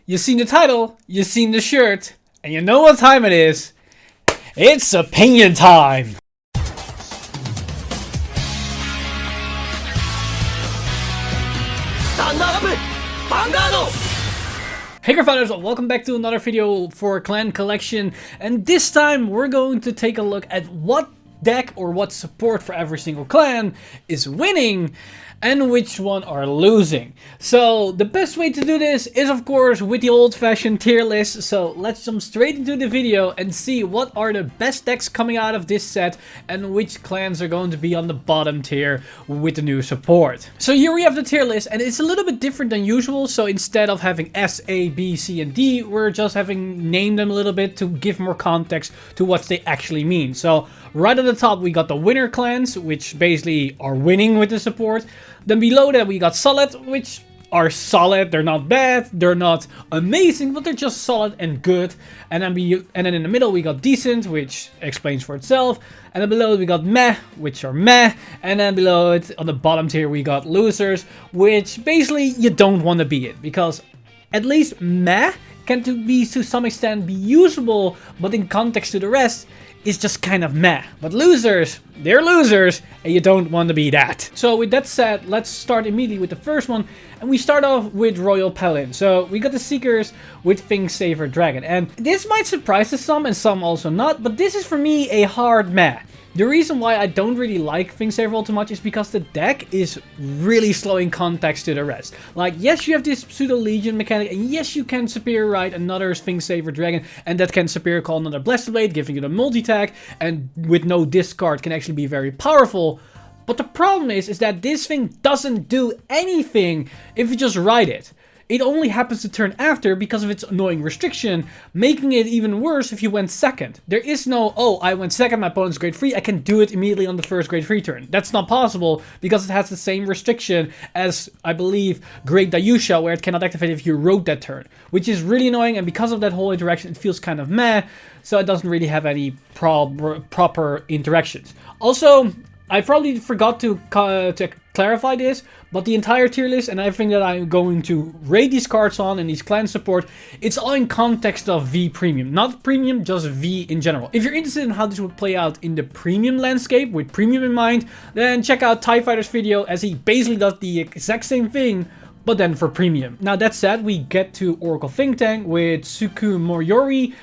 You seen the title, you seen the shirt, and you know what time it is. It's opinion time! Stand up! Vanguard! Hey Cardfighters, welcome back to another video for Clan Collection, and this time we're going to take a look at what deck or what support for every single clan is winning and which one are losing. So the best way to do this is of course with the old-fashioned tier list. So let's jump straight into the video and see what are the best decks coming out of this set and which clans are going to be on the bottom tier with the new support. So here we have the tier list, and it's a little bit different than usual. So instead of having S, A, B, C, and D, we're just having named them a little bit to give more context to what they actually mean. So right at the top we got the winner clans, which basically are winning with the support. Then below that we got solid, which are solid. They're not bad, they're not amazing, but they're just solid and good. And then in the middle we got decent, which explains for itself. And then below it we got meh, which are meh. And then below it on the bottom tier we got losers, which basically you don't want to be it, because at least meh can to some extent be usable, but in context to the rest is just kind of meh. But losers, they're losers, and you don't want to be that. So with that said, let's start immediately with the first one, and we start off with Royal Palin. So we got the Seekers with Finsaver Dragon, and this might surprise some and some also not, but this is for me a hard meh. The reason why I don't really like Finsaver all too much is because the deck is really slow in context to the rest. Like, yes, you have this Pseudo Legion mechanic, and yes, you can Superior Ride another Finsaver Dragon, and that can Superior Call another Blessed Blade, giving you the multi-tag, and with no discard can actually be very powerful. But the problem is that this thing doesn't do anything if you just ride it. It only happens to turn after because of its annoying restriction, making it even worse if you went second. There is no, oh, I went second, my opponent's grade 3, I can do it immediately on the first grade 3 turn. That's not possible because it has the same restriction as, I believe, Great Dayusha, where it cannot activate if you rode that turn, which is really annoying, and because of that whole interaction, it feels kind of meh, so it doesn't really have any proper interactions. Also, I probably forgot to clarify this, but the entire tier list and everything that I'm going to rate these cards on and these clan support, it's all in context of V premium. Not premium, just V in general. If you're interested in how this would play out in the premium landscape with premium in mind, then check out TIE Fighter's video, as he basically does the exact same thing, but then for premium. Now that said, we get to Oracle Think Tank with Tsukumori.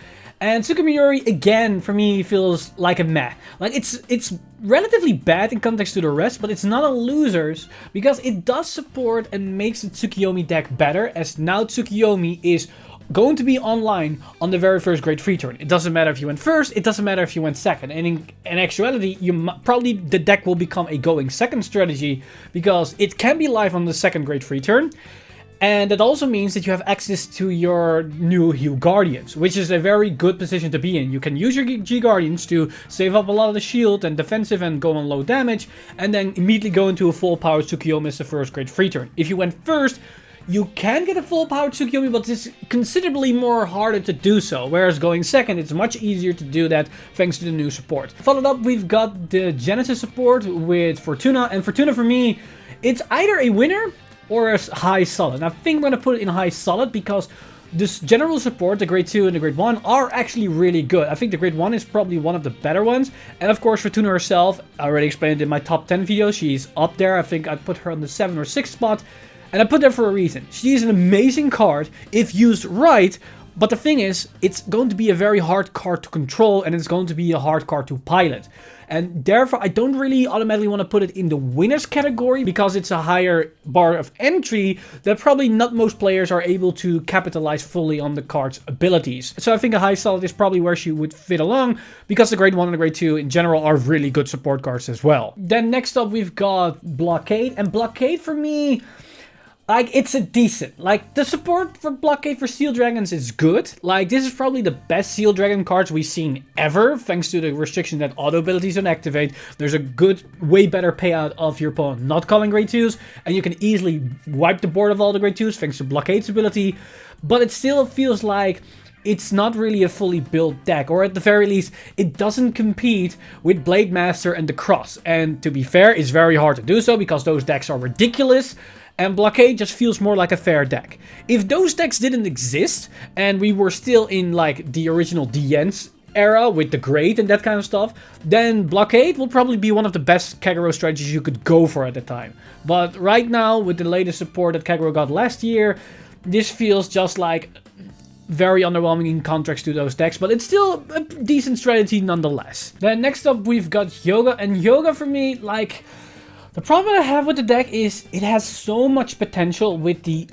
And Tsukumori, again, for me, feels like a meh. Like, it's relatively bad in context to the rest, but it's not a losers, because it does support and makes the Tsukuyomi deck better, as now Tsukuyomi is going to be online on the very first grade 3 turn. It doesn't matter if you went first, it doesn't matter if you went second. And in actuality, the deck will become a going second strategy, because it can be live on the second grade 3 turn. And that also means that you have access to your new Hue Guardians, which is a very good position to be in. You can use your G Guardians to save up a lot of the shield and defensive and go on low damage, and then immediately go into a full power Tsukuyomi as the first grade 3 turn. If you went first, you can get a full power Tsukuyomi, but it's considerably more harder to do so. Whereas going second, it's much easier to do that thanks to the new support. Followed up, we've got the Genesis support with Fortuna, and Fortuna for me, it's either a winner or a high solid. And I think I'm going to put it in high solid because this general support, the grade 2 and the grade 1, are actually really good. I think the grade 1 is probably one of the better ones. And of course, Fortuna herself, I already explained it in my top 10 video, she's up there. I think I put her on the 7th or 6th spot. And I put that for a reason. She's an amazing card if used right. But the thing is, it's going to be a very hard card to control, and it's going to be a hard card to pilot. And therefore, I don't really automatically want to put it in the winners category, because it's a higher bar of entry that probably not most players are able to capitalize fully on the card's abilities. So I think a high solid is probably where she would fit along, because the grade 1 and the grade 2 in general are really good support cards as well. Then next up, we've got Blockade. And Blockade for me, like, it's a decent. Like, the support for Blockade for Seal Dragons is good. Like, this is probably the best Seal Dragon cards we've seen ever, thanks to the restriction that auto abilities don't activate. There's a good, way better payout of your opponent not calling grade 2s, and you can easily wipe the board of all the grade 2s thanks to Blockade's ability. But it still feels like it's not really a fully built deck, or at the very least, it doesn't compete with Blade Master and the Cross. And to be fair, it's very hard to do so because those decks are ridiculous. and Blockade just feels more like a fair deck. If those decks didn't exist, and we were still in like the original DN's era with the Great and that kind of stuff, then Blockade will probably be one of the best Kagero strategies you could go for at the time. But right now, with the latest support that Kagero got last year, this feels just like very underwhelming in contrast to those decks, but it's still a decent strategy nonetheless. Then next up we've got Yoga, and Yoga for me, like, the problem I have with the deck is it has so much potential with the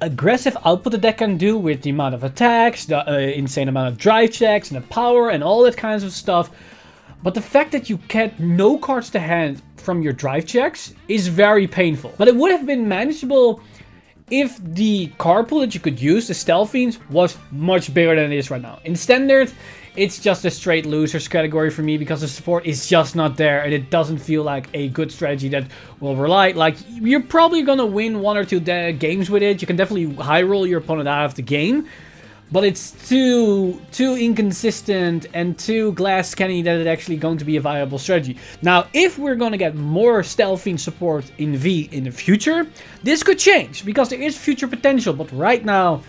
aggressive output the deck can do, with the amount of attacks, the insane amount of drive checks, and the power, and all that kinds of stuff. But the fact that you get no cards to hand from your drive checks is very painful. But it would have been manageable if the card pool that you could use, the Stealth Fiends, was much bigger than it is right now. In Standard, it's just a straight losers category for me because the support is just not there, and it doesn't feel like a good strategy that will rely. Like, you're probably gonna win 1 or 2 games with it. You can definitely high roll your opponent out of the game, but it's too inconsistent and too glass canny that it's actually going to be a viable strategy. Now, if we're going to get more Stealth Fiend support in V in the future, this could change because there is future potential, but right now,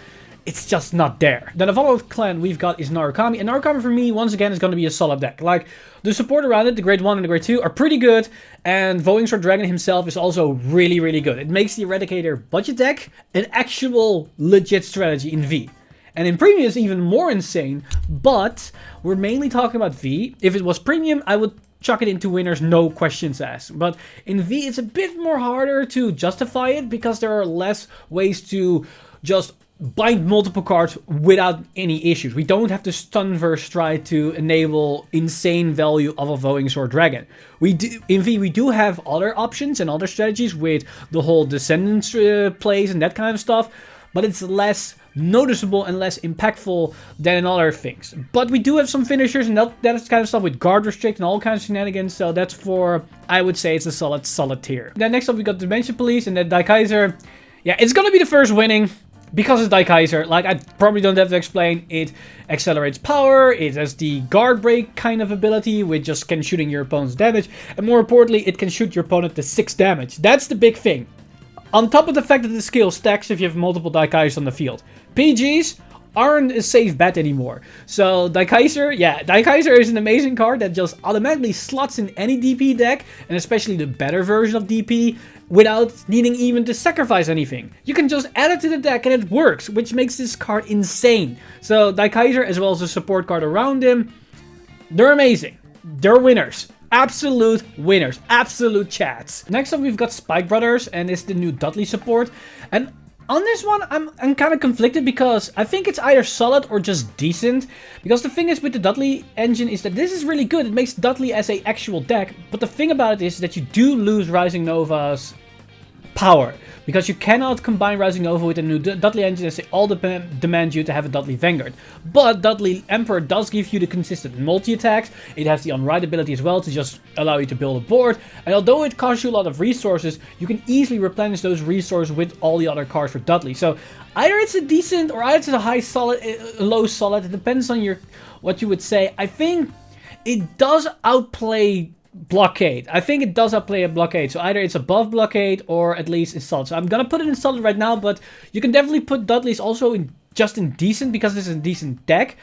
it's just not there. Then the following clan we've got is Narukami, and Narukami for me, once again, is going to be a solid deck. Like, the support around it, the grade 1 and the grade 2, are pretty good, and Voeing Sword Dragon himself is also really, really good. It makes the Eradicator budget deck an actual legit strategy in V. And in Premium it's even more insane, but we're mainly talking about V. If it was Premium, I would chuck it into winners, no questions asked. But in V, it's a bit more harder to justify it because there are less ways to just bind multiple cards without any issues. We don't have to Stunverse try to enable insane value of a Voeing Sword Dragon. In V, we do have other options and other strategies with the whole Descendants plays and that kind of stuff, but it's less noticeable and less impactful than in other things. But we do have some finishers and that kind of stuff with guard restrict and all kinds of shenanigans, so that's for, I would say it's a solid tier. Then next up we got Dimension Police and then Daikaiser. Yeah, it's gonna be the first winning because it's Daikaiser. Like, I probably don't have to explain. It accelerates power, it has the guard break kind of ability, which just can shooting your opponent's damage, and more importantly, it can shoot your opponent to 6 damage. That's the big thing. On top of the fact that the skill stacks if you have multiple Daikaisers on the field. PGs aren't a safe bet anymore. So Daikaiser, yeah, Daikaiser is an amazing card that just automatically slots in any DP deck, and especially the better version of DP, without needing even to sacrifice anything. You can just add it to the deck and it works, which makes this card insane. So Daikaiser, as well as the support card around him, they're amazing. They're winners. Absolute winners. Absolute chats. Next up, we've got Spike Brothers, and it's the new Dudley support. And on this one, I'm kind of conflicted because I think it's either solid or just decent. Because the thing is with the Dudley engine is that this is really good. It makes Dudley as an actual deck. But the thing about it is that you do lose Rising Nova's power, because you cannot combine Rising Nova with a new Dudley engine as they all demand you to have a Dudley Vanguard. But Dudley Emperor does give you the consistent multi-attacks. It has the unwrite ability as well to just allow you to build a board. And although it costs you a lot of resources, you can easily replenish those resources with all the other cards for Dudley. So either it's a decent or either it's a high solid, low solid. It depends on what you would say. I think it does outplay Blockade. I think it does outplay a Blockade, so either it's above Blockade or at least it's solid. So I'm gonna put it in solid right now, but you can definitely put Dudley's also in just in decent because this is a decent deck.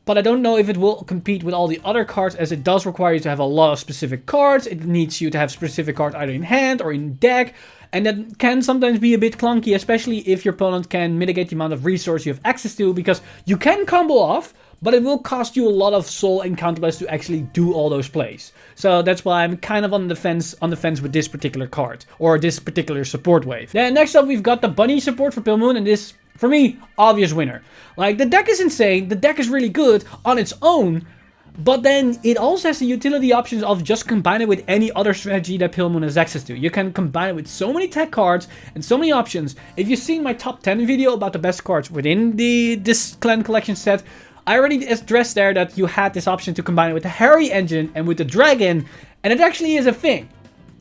But I don't know if it will compete with all the other cards, as it does require you to have a lot of specific cards. It needs you to have specific cards either in hand or in deck, and that can sometimes be a bit clunky, especially if your opponent can mitigate the amount of resource you have access to, because you can combo off, but it will cost you a lot of soul and counterblast to actually do all those plays. So that's why I'm kind of on the fence with this particular card, or this particular support wave. Then next up, we've got the Bunny support for Pale Moon, and this, for me, obvious winner. Like, the deck is insane, the deck is really good on its own, but then it also has the utility options of just combining it with any other strategy that Pale Moon has access to. You can combine it with so many tech cards and so many options. If you've seen my top 10 video about the best cards within this clan collection set, I already addressed there that you had this option to combine it with the Harry engine and with the Dragon, and it actually is a thing.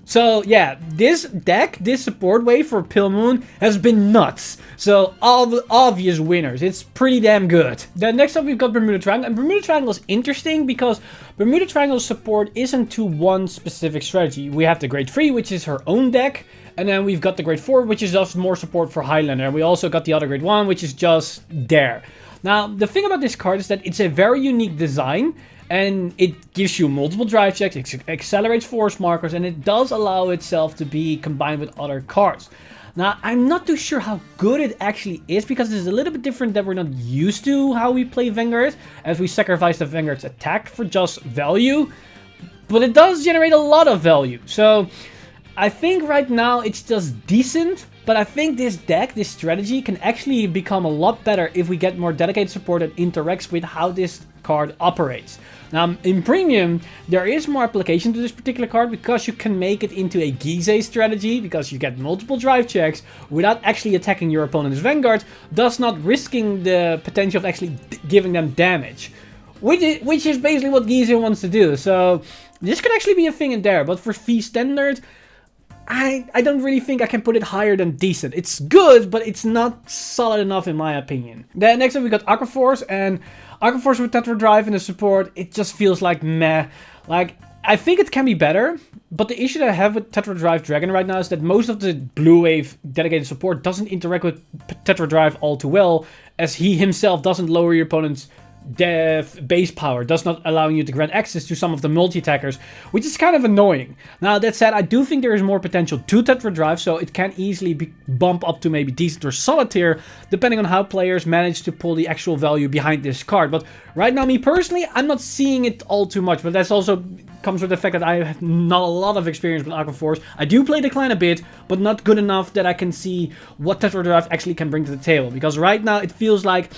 So yeah, this deck, this support wave for Pale Moon has been nuts. So all the obvious winners. It's pretty damn good. Then next up we've got Bermuda Triangle. And Bermuda Triangle is interesting because Bermuda Triangle's support isn't to one specific strategy. We have the Grade 3, which is her own deck. And then we've got the Grade 4, which is just more support for Highlander. And we also got the other Grade 1, which is just there. Now, the thing about this card is that it's a very unique design. And it gives you multiple drive checks, it accelerates force markers, and it does allow itself to be combined with other cards. Now, I'm not too sure how good it actually is, because it's a little bit different that we're not used to how we play Vanguard, as we sacrifice the Vanguard's attack for just value. But it does generate a lot of value, so I think right now it's just decent. But I think this deck, this strategy, can actually become a lot better if we get more dedicated support that interacts with how this card operates. Now, in Premium, there is more application to this particular card because you can make it into a Gizeh strategy, because you get multiple drive checks without actually attacking your opponent's Vanguard, thus not risking the potential of actually giving them damage. Which is basically what Gizeh wants to do, so this could actually be a thing in there, but for V Standard, I don't really think I can put it higher than decent. It's good, but it's not solid enough in my opinion. Then next up we got Aquaforce, and Aquaforce with Tetra Drive and the support, it just feels like meh. Like, I think it can be better, but the issue that I have with Tetra Drive Dragon right now is that most of the Blue Wave dedicated support doesn't interact with Tetra Drive all too well, as he himself doesn't lower your opponent's base power, thus not allowing you to grant access to some of the multi-attackers, which is kind of annoying. Now, that said, I do think there is more potential to Tetra Drive, so it can easily bump up to maybe decent or solid tier, depending on how players manage to pull the actual value behind this card. But right now, me personally, I'm not seeing it all too much, but that's also comes with the fact that I have not a lot of experience with Aquaforce. I do play the clan a bit, but not good enough that I can see what Tetra Drive actually can bring to the table, because right now it feels like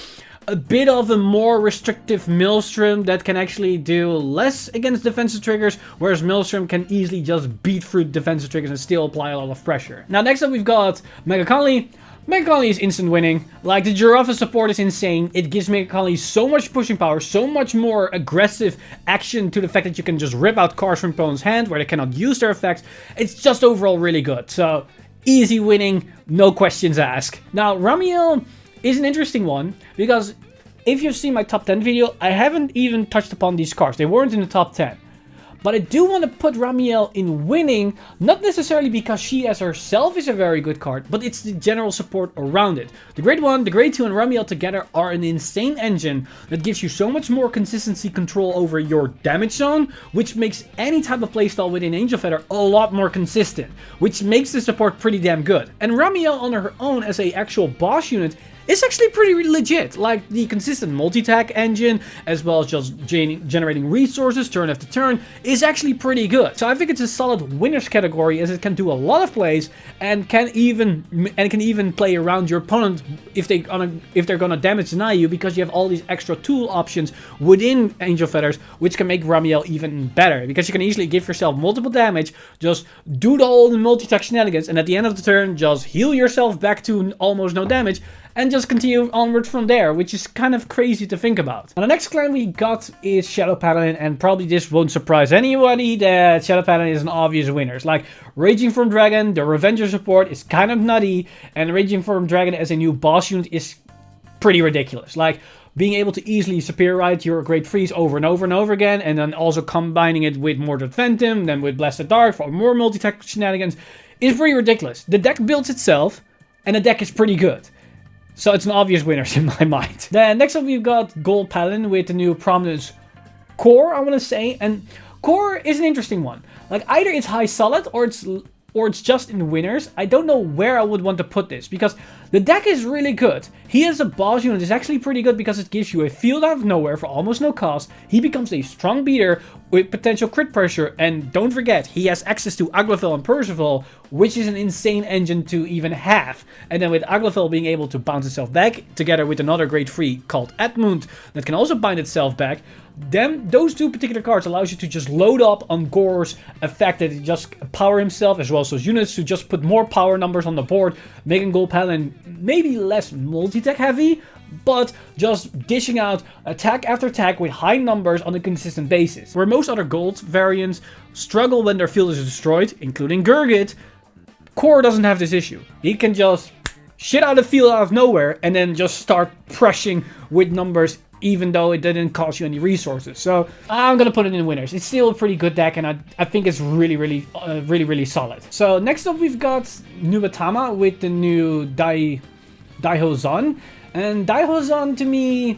a bit of a more restrictive Maelstrom that can actually do less against defensive triggers, whereas Maelstrom can easily just beat through defensive triggers and still apply a lot of pressure. Now, next up we've got Mega Conley. Mega Conley is instant winning. Like, the Giraffe support is insane. It gives Mega Conley so much pushing power, so much more aggressive action to the fact that you can just rip out cards from opponent's hand where they cannot use their effects. It's just overall really good. So, easy winning, no questions asked. Now, Ramee is an interesting one, because if you've seen my top 10 video, I haven't even touched upon these cards. They weren't in the top 10. But I do want to put Ramee in winning, not necessarily because she as herself is a very good card, but it's the general support around it. The Grade 1, the Grade 2 and Ramee together are an insane engine that gives you so much more consistency control over your damage zone, which makes any type of playstyle within Angel Feather a lot more consistent, which makes the support pretty damn good. And Ramee on her own as a actual boss unit is actually pretty legit. Like, the consistent multi-attack engine, as well as just generating resources turn after turn, is actually pretty good. So I think it's a solid winners category, as it can do a lot of plays and can even play around your opponent if they're gonna damage deny you, because you have all these extra tool options within Angel Feathers, which can make Ramee even better, because you can easily give yourself multiple damage, just do all the multi-attack shenanigans, and at the end of the turn just heal yourself back to almost no damage, and just continue onward from there, which is kind of crazy to think about. Now, the next clan we got is Shadow Palin, and probably this won't surprise anybody that Shadow Palin is an obvious winner. Like, Raging Form Dragon, the Revenger support is kind of nutty, and Raging Form Dragon as a new boss unit is pretty ridiculous. Like, being able to easily superiorize your Great Freeze over and over and over again, and then also combining it with Mordred Phantom, then with Blasted Dark for more multi-attack shenanigans, is pretty ridiculous. The deck builds itself, and the deck is pretty good. So it's an obvious winner in my mind. Then next up we've got Gold Palin with the new Prominence Core, I want to say. And Core is an interesting one. Like, either it's high solid or it's just in winners. I don't know where I would want to put this, because the deck is really good. He as a boss unit is actually pretty good because it gives you a field out of nowhere for almost no cost. He becomes a strong beater with potential crit pressure, and don't forget, he has access to Aglavell and Percival, which is an insane engine to even have. And then with Aglavell being able to bounce itself back, together with another Grade 3 called Edmund that can also bind itself back, then those two particular cards allows you to just load up on Gore's effect that he just power himself, as well as those units, to just put more power numbers on the board, making Gold Palin maybe less multi-tech heavy, but just dishing out attack after attack with high numbers on a consistent basis. Where most other gold variants struggle when their field is destroyed, including Gurgit, Core doesn't have this issue. He can just shit out of field out of nowhere and then just start crushing with numbers even though it didn't cost you any resources. So I'm gonna put it in winners. It's still a pretty good deck, and I think it's really solid. So next up we've got Nubatama with the new Daihozan. And Daihozan to me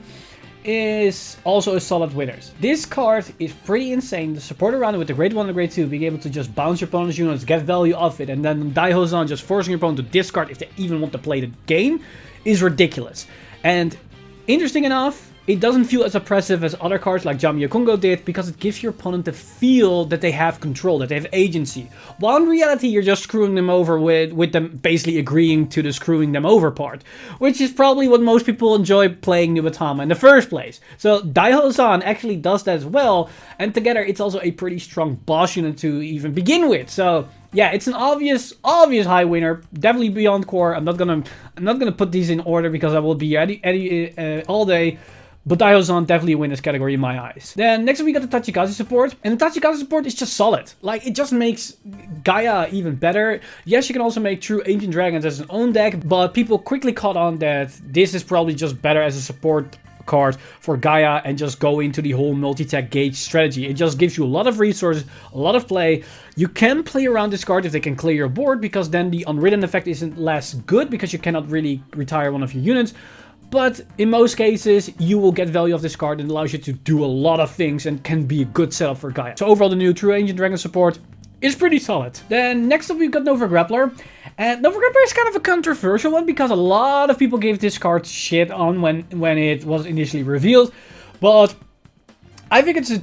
is also a solid winners. This card is pretty insane. The support around it with the grade 1 and grade 2, being able to just bounce your opponent's units, get value off it, and then Daihozan just forcing your opponent to discard if they even want to play the game is ridiculous. And interesting enough, it doesn't feel as oppressive as other cards like Jamia Kongo did, because it gives your opponent the feel that they have control, that they have agency. While in reality, you're just screwing them over with them basically agreeing to the screwing them over part, which is probably what most people enjoy playing Nubatama in the first place. So Daihozan actually does that as well, and together it's also a pretty strong boss unit to even begin with. So yeah, it's an obvious high winner, definitely beyond core. I'm not gonna put these in order because I will be all day. But Daihozan definitely win this category in my eyes. Then next up we got the Tachikaze support. And the Tachikaze support is just solid. Like, it just makes Gaia even better. Yes, you can also make True Ancient Dragons as an own deck, but people quickly caught on that this is probably just better as a support card for Gaia and just go into the whole multi-tech gauge strategy. It just gives you a lot of resources, a lot of play. You can play around this card if they can clear your board, because then the unwritten effect isn't less good because you cannot really retire one of your units. But in most cases, you will get value of this card and allows you to do a lot of things and can be a good setup for Gaia. So overall, the new True Ancient Dragon support is pretty solid. Then next up, we've got Nova Grappler. And Nova Grappler is kind of a controversial one because a lot of people gave this card shit on when it was initially revealed. But I think it's a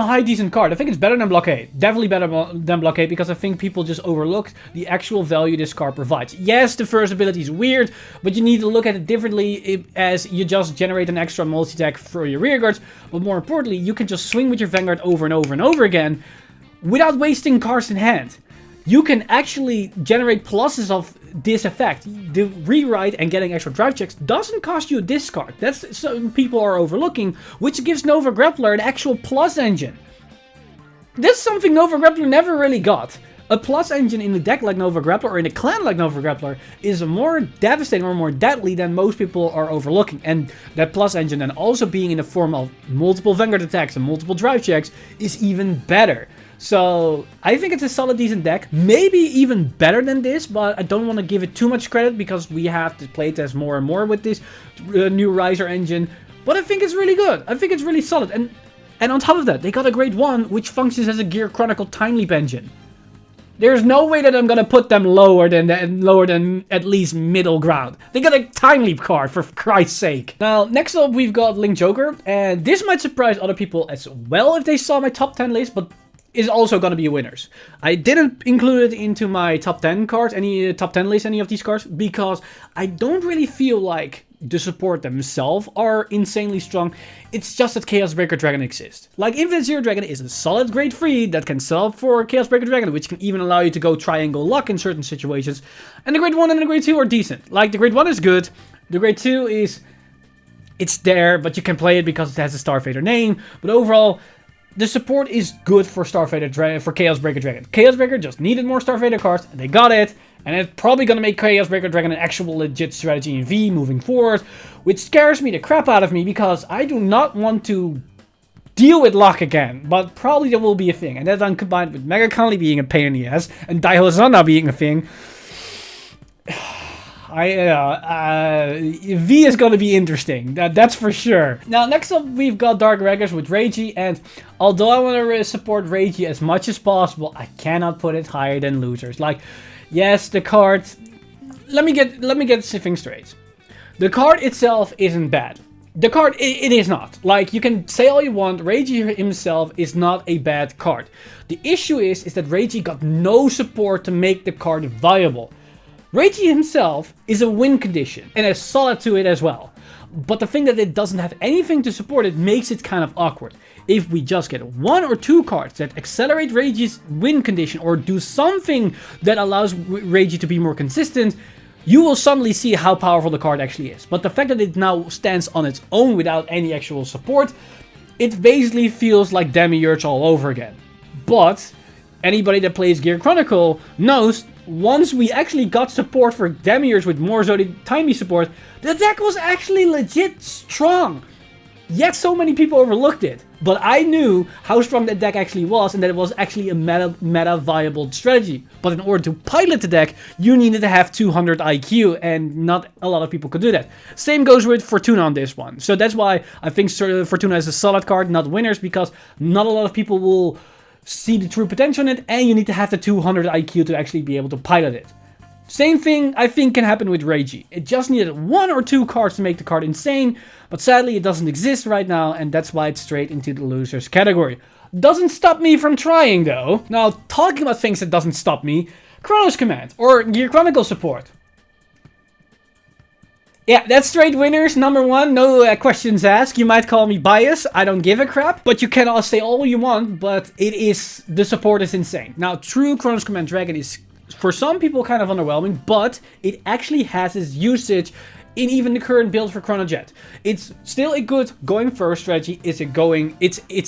high decent card. I think it's better than Blockade. Definitely better than Blockade, because I think people just overlooked the actual value this card provides. Yes, the first ability is weird, but you need to look at it differently as you just generate an extra multi-attack for your rearguards. But more importantly, you can just swing with your Vanguard over and over and over again without wasting cards in hand. You can actually generate pluses of this effect. The rewrite and getting extra drive checks doesn't cost you a discard. That's some people are overlooking, which gives Nova Grappler an actual plus engine. That's something Nova Grappler never really got. A plus engine in a deck like Nova Grappler or in a clan like Nova Grappler is more devastating or more deadly than most people are overlooking. And that plus engine then also being in the form of multiple Vanguard attacks and multiple drive checks is even better. So I think it's a solid, decent deck. Maybe even better than this, but I don't want to give it too much credit because we have to playtest more and more with this new Riser engine. But I think it's really good. I think it's really solid. And on top of that, they got a grade 1, which functions as a Gear Chronicle Time Leap engine. There's no way that I'm gonna put them lower than at least middle ground. They got a Time Leap card, for Christ's sake. Now, next up we've got Link Joker, and this might surprise other people as well if they saw my top 10 list, but is also going to be winners. I didn't include it into my top 10 cards, top 10 list, any of these cards, because I don't really feel like the support themselves are insanely strong. It's just that Chaos Breaker Dragon exists. Like, Infinite Zero Dragon is a solid grade 3 that can sell for Chaos Breaker Dragon, which can even allow you to go Triangle Lock in certain situations. And the grade 1 and the grade 2 are decent. Like, the grade 1 is good. The grade 2 is... it's there, but you can play it because it has a Starfader name. But overall, the support is good for for Chaos Breaker Dragon. Chaos Breaker just needed more Starfader cards, and they got it. And it's probably going to make Chaos Breaker Dragon an actual legit strategy in V moving forward, which scares me the crap out of me because I do not want to deal with Lock again, but probably there will be a thing. And that then combined with Mega Conley being a pain in the ass, and Daihozan being a thing, V is going to be interesting, that's for sure. Now, next up, we've got Dark Reggers with Reiji, and although I want to support Reiji as much as possible, I cannot put it higher than Losers. Like, yes, the card... Let me get things straight. The card itself isn't bad. The card, it is not. Like, you can say all you want, Reiji himself is not a bad card. The issue is that Reiji got no support to make the card viable. Reiji himself is a win condition, and is solid to it as well. But the thing that it doesn't have anything to support it makes it kind of awkward. If we just get 1 or 2 cards that accelerate Reiji's win condition, or do something that allows Reiji to be more consistent, you will suddenly see how powerful the card actually is. But the fact that it now stands on its own without any actual support, it basically feels like Demiurge all over again. But anybody that plays Gear Chronicle knows once we actually got support for Demiurge with more Zodi Timey support, the deck was actually legit strong. Yet so many people overlooked it. But I knew how strong that deck actually was and that it was actually a meta viable strategy. But in order to pilot the deck, you needed to have 200 IQ and not a lot of people could do that. Same goes with Fortuna on this one. So that's why I think Fortuna is a solid card, not winners, because not a lot of people will see the true potential in it, and you need to have the 200 IQ to actually be able to pilot it. Same thing I think can happen with Reiji. It just needed 1 or 2 cards to make the card insane, but sadly it doesn't exist right now, and that's why it's straight into the losers category. Doesn't stop me from trying though. Now, talking about things that doesn't stop me, Chronos Command, or Gear Chronicle support. Yeah, that's straight winners, number 1, no questions asked. You might call me biased, I don't give a crap. But you can all say all you want, but the support is insane. Now, true Chronos Command Dragon is, for some people, kind of underwhelming, but it actually has its usage in even the current build for Chrono Jet. It's still a good going first strategy. It's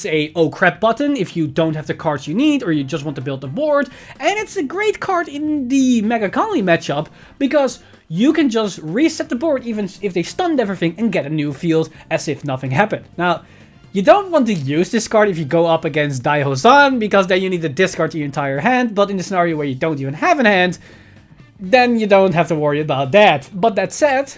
a oh crap button if you don't have the cards you need or you just want to build the board. And it's a great card in the Mega Conley matchup because you can just reset the board even if they stunned everything and get a new field as if nothing happened. Now, you don't want to use this card if you go up against Daiho-san, because then you need to discard your entire hand, but in the scenario where you don't even have an hand, then you don't have to worry about that. But that said,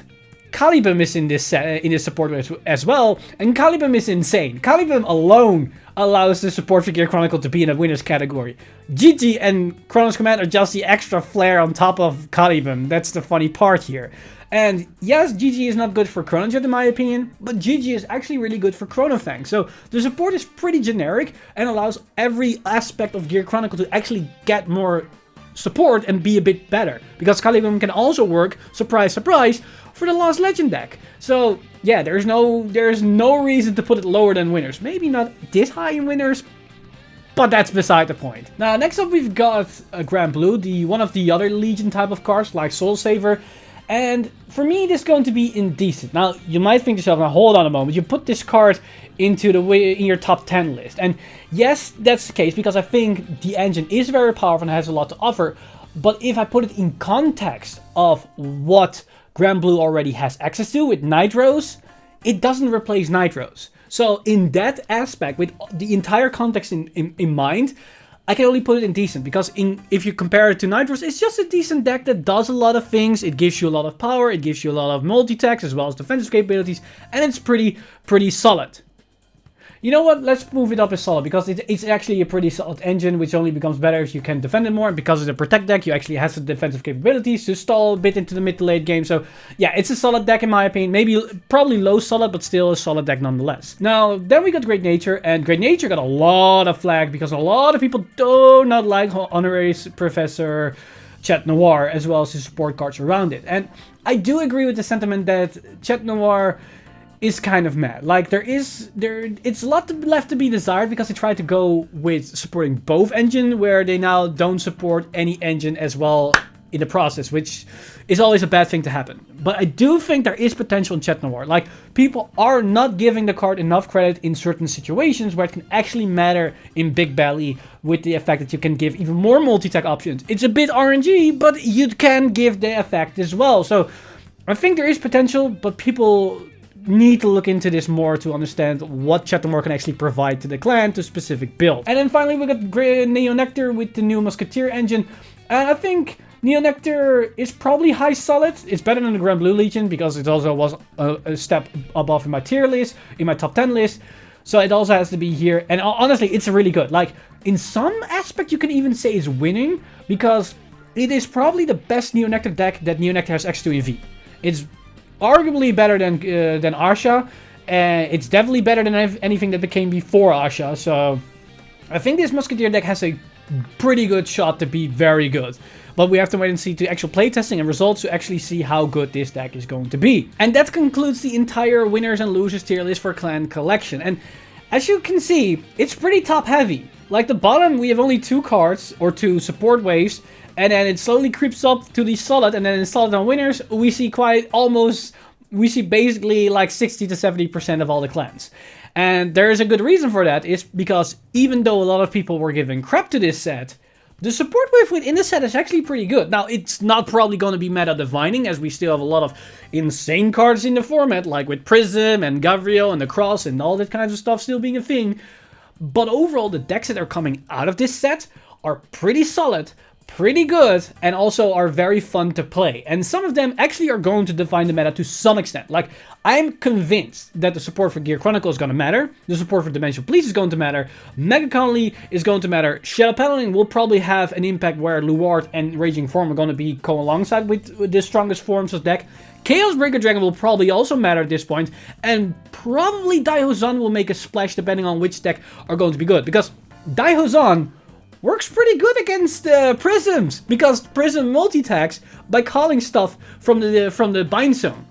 Caliban is in this support as well, and Caliban is insane. Caliban alone allows the support for Gear Chronicle to be in a winners category. Gigi and Chronos Command are just the extra flair on top of Caliban. That's the funny part here. And yes, GG is not good for Chrono Jet in my opinion, but GG is actually really good for Chrono Fang. So the support is pretty generic and allows every aspect of Gear Chronicle to actually get more support and be a bit better. Because Caliban can also work, surprise, surprise, for the Lost Legend deck. So yeah, there's no reason to put it lower than winners. Maybe not this high in winners, but that's beside the point. Now, next up we've got Grand Blue, one of the other Legion type of cards like Soul Saver. And for me, this is going to be indecent. Now, you might think to yourself, now hold on a moment, you put this card into in your top 10 list. And yes, that's the case, because I think the engine is very powerful and has a lot to offer. But if I put it in context of what Grand Blue already has access to with Nitros, it doesn't replace Nitros. So in that aspect, with the entire context in mind, I can only put it in decent, because if you compare it to Nitros, it's just a decent deck that does a lot of things. It gives you a lot of power, it gives you a lot of multi-attacks as well as defensive capabilities, and it's pretty solid. You know what, let's move it up as solid, because it's actually a pretty solid engine, which only becomes better if you can defend it more. And because it's a protect deck, you actually have the defensive capabilities to stall a bit into the mid to late game. So yeah, it's a solid deck in my opinion. Probably low solid, but still a solid deck nonetheless. Now, then we got Great Nature, and Great Nature got a lot of flag because a lot of people do not like Honorary Professor Chat Noir, as well as the support cards around it. And I do agree with the sentiment that Chat Noir is kind of mad. Like, it's a lot left to be desired, because they tried to go with supporting both engine, where they now don't support any engine as well in the process, which is always a bad thing to happen. But I do think there is potential in Chat Noir. Like, people are not giving the card enough credit in certain situations where it can actually matter in Big Belly, with the effect that you can give even more multi-tech options. It's a bit RNG, but you can give the effect as well. So I think there is potential, but people need to look into this more to understand what Chat Noir can actually provide to the clan, to specific build. And then finally we got Neo Nectar with the new Musketeer engine. And I think Neo Nectar is probably high solid. It's better than the Grand Blue Legion, because it also was a step above in my tier list, in my top 10 list. So it also has to be here. And honestly, it's really good. Like, in some aspect you can even say it's winning, because it is probably the best Neo Nectar deck that Neo Nectar has access to in V. It's arguably better than Asha, and it's definitely better than anything that became before Asha. So I think this Musketeer deck has a pretty good shot to be very good. But we have to wait and see to actual playtesting and results to actually see how good this deck is going to be. And that concludes the entire winners and losers tier list for Clan Collection. And as you can see, it's pretty top heavy. Like, the bottom, we have only 2 cards, or 2 support waves, and then it slowly creeps up to the solid, and then in solid on winners, we see basically like 60 to 70% of all the clans. And there is a good reason for that, is because even though a lot of people were giving crap to this set, the support wave within the set is actually pretty good. Now, it's not probably going to be meta defining, as we still have a lot of insane cards in the format, like with Prism and Gavriel and the Cross and all that kinds of stuff still being a thing. But overall, the decks that are coming out of this set are pretty solid, pretty good, and also are very fun to play. And some of them actually are going to define the meta to some extent. Like, I'm convinced that the support for Gear Chronicle is going to matter. The support for Dimensional Police is going to matter. Mega Conley is going to matter. Shadow Palin will probably have an impact where Luard and Raging Form are going to be alongside with the strongest forms of deck. Chaos Breaker Dragon will probably also matter at this point. And probably Daihozan will make a splash depending on which deck are going to be good. Because Daihozan works pretty good against Prisms, because Prism multi-tags by calling stuff from the bind zone.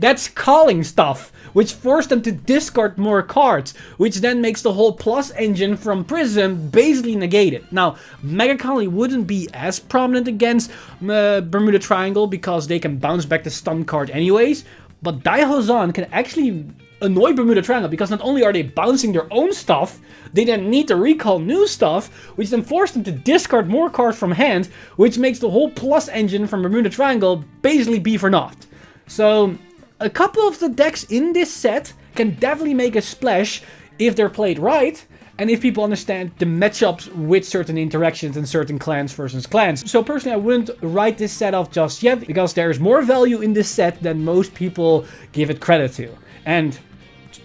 That's calling stuff, which forced them to discard more cards, which then makes the whole plus engine from Prism basically negated. Now, Mega Conley wouldn't be as prominent against Bermuda Triangle because they can bounce back the stun card anyways, but Daihozan can actually annoy Bermuda Triangle, because not only are they bouncing their own stuff, they then need to recall new stuff, which then forces them to discard more cards from hand, which makes the whole plus engine from Bermuda Triangle basically be for naught. So, a couple of the decks in this set can definitely make a splash if they're played right, and if people understand the matchups with certain interactions and certain clans versus clans. So personally, I wouldn't write this set off just yet, because there's more value in this set than most people give it credit to. And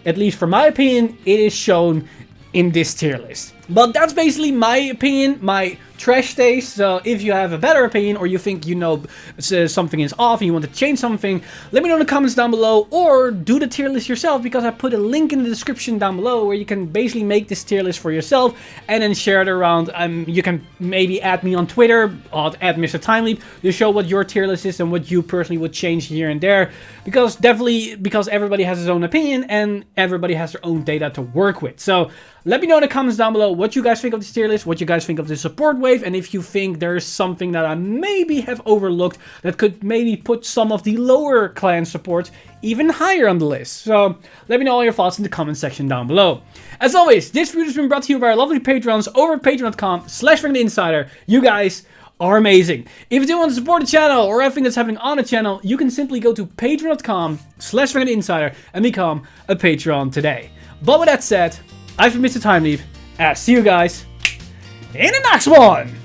at least from my opinion, it is shown in this tier list. But that's basically my opinion, my trash taste. So if you have a better opinion, or you think you know something is off and you want to change something, let me know in the comments down below, or do the tier list yourself, because I put a link in the description down below where you can basically make this tier list for yourself and then share it around. You can maybe add me on Twitter at Mr. Timeleap to show what your tier list is and what you personally would change here and there, because everybody has his own opinion and everybody has their own data to work with. So let me know in the comments down below what you guys think of this tier list, what you guys think of the support wave, and if you think there's something that I maybe have overlooked that could maybe put some of the lower clan support even higher on the list. So let me know all your thoughts in the comment section down below. As always, this video has been brought to you by our lovely patrons over at patreon.com/VanguardInsider. You guys are amazing. If you do want to support the channel or everything that's happening on the channel, you can simply go to patreon.com/VanguardInsider and become a patron today. But with that said, I've been Mr. Timeleap, and I'll see you guys in the next one!